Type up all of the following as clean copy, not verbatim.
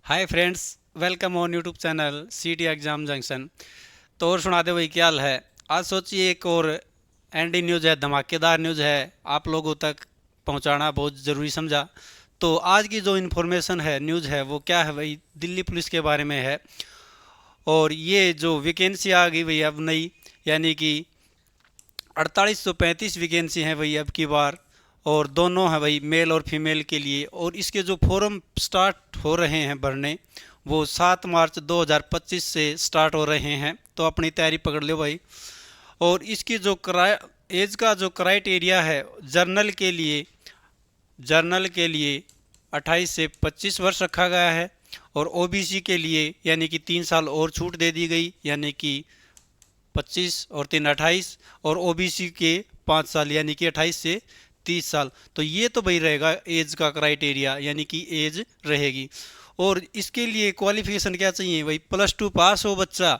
Hi friends, welcome on YouTube channel सीटी exam junction. तो और सुना दे भाई, क्या हाल है। आज सोचिए एक और एंडी न्यूज़ है, धमाकेदार न्यूज़ है, आप लोगों तक पहुंचाना बहुत ज़रूरी समझा। तो आज की जो इन्फॉर्मेशन है, न्यूज़ है, वो क्या है भाई, दिल्ली पुलिस के बारे में है। और ये जो वैकेंसी आ गई भाई अब नई, यानी कि 4835 वैकेंसी है भाई अब की बार। और दोनों है भाई, मेल और फीमेल के लिए। और इसके जो फॉर्म स्टार्ट हो रहे हैं भरने, वो 7 मार्च 2025 से स्टार्ट हो रहे हैं। तो अपनी तैयारी पकड़ लो भाई। और इसकी जो एज का जो क्राइटेरिया है, जर्नल के लिए 28 से 25 वर्ष रखा गया है। और ओबीसी के लिए यानी कि 3 साल और छूट दे दी गई, यानी कि 25 और 3 28। और ओबीसी के 5 साल यानी कि 28 से 30 साल। तो ये तो भाई रहेगा एज का क्राइटेरिया, यानी कि एज रहेगी। और इसके लिए क्वालिफिकेशन क्या चाहिए भाई, +2 पास हो बच्चा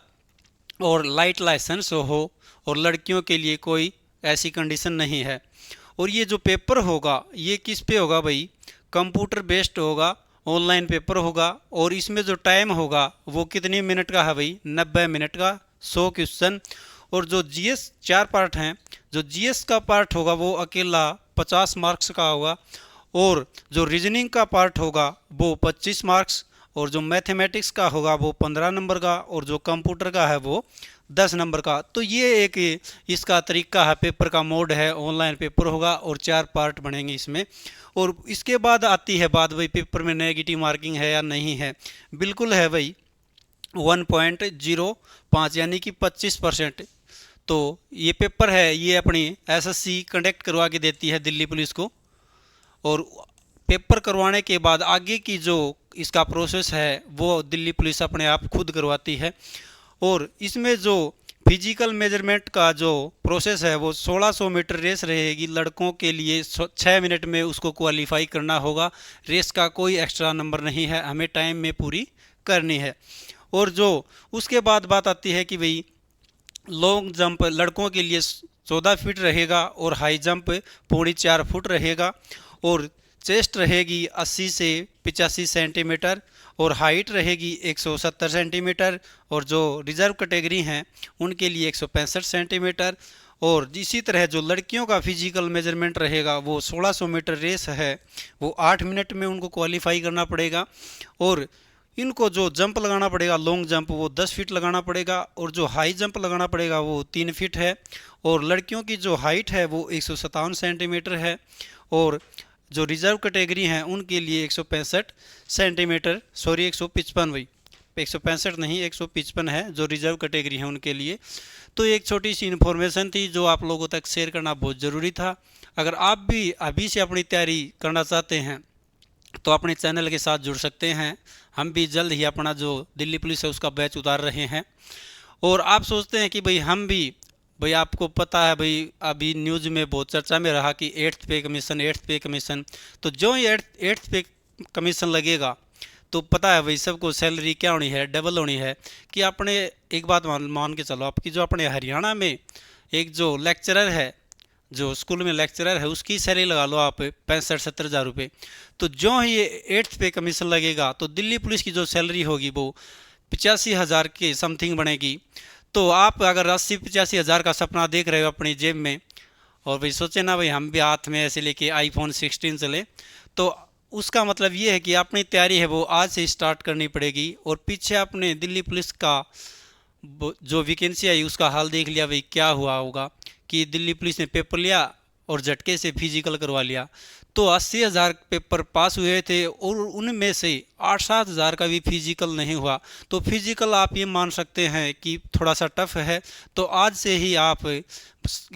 और लाइट लाइसेंस हो। और लड़कियों के लिए कोई ऐसी कंडीशन नहीं है। और ये जो पेपर होगा, ये किस पे होगा भाई, कंप्यूटर बेस्ड होगा, ऑनलाइन पेपर होगा। और इसमें जो टाइम होगा वो कितने मिनट का है भाई, 90 मिनट का, 100 क्वेश्चन। और जो जीएस 4 पार्ट हैं, जो जीएस का पार्ट होगा वो अकेला 50 मार्क्स का होगा। और जो रीजनिंग का पार्ट होगा वो 25 मार्क्स। और जो मैथमेटिक्स का होगा वो 15 नंबर का। और जो कंप्यूटर का है वो 10 नंबर का। तो ये एक इसका तरीका है, पेपर का मोड है, ऑनलाइन पेपर होगा और 4 पार्ट बनेंगे इसमें। और इसके बाद आती है बात भाई, पेपर में नेगेटिव मार्किंग है या नहीं है। बिल्कुल है भाई, 1.05 यानी कि 25%। तो ये पेपर है, ये अपनी एसएससी कंडक्ट करवा के देती है दिल्ली पुलिस को। और पेपर करवाने के बाद आगे की जो इसका प्रोसेस है वो दिल्ली पुलिस अपने आप खुद करवाती है। और इसमें जो फिजिकल मेजरमेंट का जो प्रोसेस है वो 1600 मीटर रेस रहेगी लड़कों के लिए। 6 मिनट में उसको क्वालिफाई करना होगा। रेस का कोई एक्स्ट्रा नंबर नहीं है, हमें टाइम में पूरी करनी है। और जो उसके बाद बात आती है कि भाई, लॉन्ग जंप लड़कों के लिए 14 फीट रहेगा और हाई जंप 4.5 फुट रहेगा। और चेस्ट रहेगी 80 से 85 सेंटीमीटर और हाइट रहेगी 170 सेंटीमीटर। और जो रिजर्व कैटेगरी हैं उनके लिए 165 सेंटीमीटर। और इसी तरह जो लड़कियों का फिजिकल मेजरमेंट रहेगा वो 1600 मीटर रेस है, वो 8 मिनट में उनको क्वालिफाई करना पड़ेगा। और इनको जो जंप लगाना पड़ेगा, लॉन्ग जंप, वो 10 फीट लगाना पड़ेगा। और जो हाई जंप लगाना पड़ेगा वो 3 फीट है। और लड़कियों की जो हाइट है वो 157 सेंटीमीटर है। और जो रिजर्व कैटेगरी हैं उनके लिए 165 सेंटीमीटर, सॉरी 155 भाई, 165 नहीं 155 है जो रिजर्व कैटेगरी है उनके लिए। तो एक छोटी सी इन्फॉर्मेशन थी जो आप लोगों तक शेयर करना बहुत ज़रूरी था। अगर आप भी अभी से अपनी तैयारी करना चाहते हैं तो अपने चैनल के साथ जुड़ सकते हैं। हम भी जल्द ही अपना जो दिल्ली पुलिस है उसका बैच उतार रहे हैं। और आप सोचते हैं कि भाई हम भी, भाई आपको पता है भाई, अभी न्यूज़ में बहुत चर्चा में रहा कि 8th पे कमीशन। तो जो ही 8th पे कमीशन लगेगा तो पता है भाई सबको सैलरी क्या होनी है, डबल होनी है। कि अपने एक बात मान के चलो, आपकी जो अपने हरियाणा में एक जो लेक्चरर है, जो स्कूल में लेक्चरर है, उसकी सैलरी लगा लो आप 65-70 हज़ार रुपये। तो जो ही ये 8th पे कमीशन लगेगा तो दिल्ली पुलिस की जो सैलरी होगी वो 85 हज़ार के समथिंग बनेगी। तो आप अगर 80-85 हज़ार का सपना देख रहे हो अपनी जेब में, और भाई सोचे ना भाई हम भी हाथ में ऐसे लेके iPhone 16 चले, तो उसका मतलब ये है कि अपनी तैयारी है वो आज से स्टार्ट करनी पड़ेगी। और पीछे अपने दिल्ली पुलिस का जो वैकेंसी आई उसका हाल देख लिया भाई, क्या हुआ होगा कि दिल्ली पुलिस ने पेपर लिया और झटके से फिजिकल करवा लिया। तो 80 हज़ार पेपर पास हुए थे और उनमें से 8-7 हज़ार का भी फिजिकल नहीं हुआ। तो फिजिकल आप ये मान सकते हैं कि थोड़ा सा टफ है। तो आज से ही आप,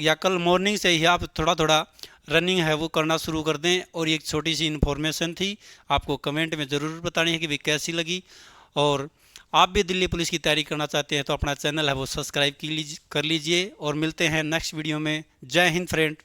या कल मॉर्निंग से ही आप थोड़ा थोड़ा रनिंग है वो करना शुरू कर दें। और एक छोटी सी इन्फॉर्मेशन थी, आपको कमेंट में ज़रूर बतानी है कि भाई कैसी लगी। और आप भी दिल्ली पुलिस की तैयारी करना चाहते हैं तो अपना चैनल है वो सब्सक्राइब कर लीजिए। और मिलते हैं नेक्स्ट वीडियो में। जय हिंद फ्रेंड।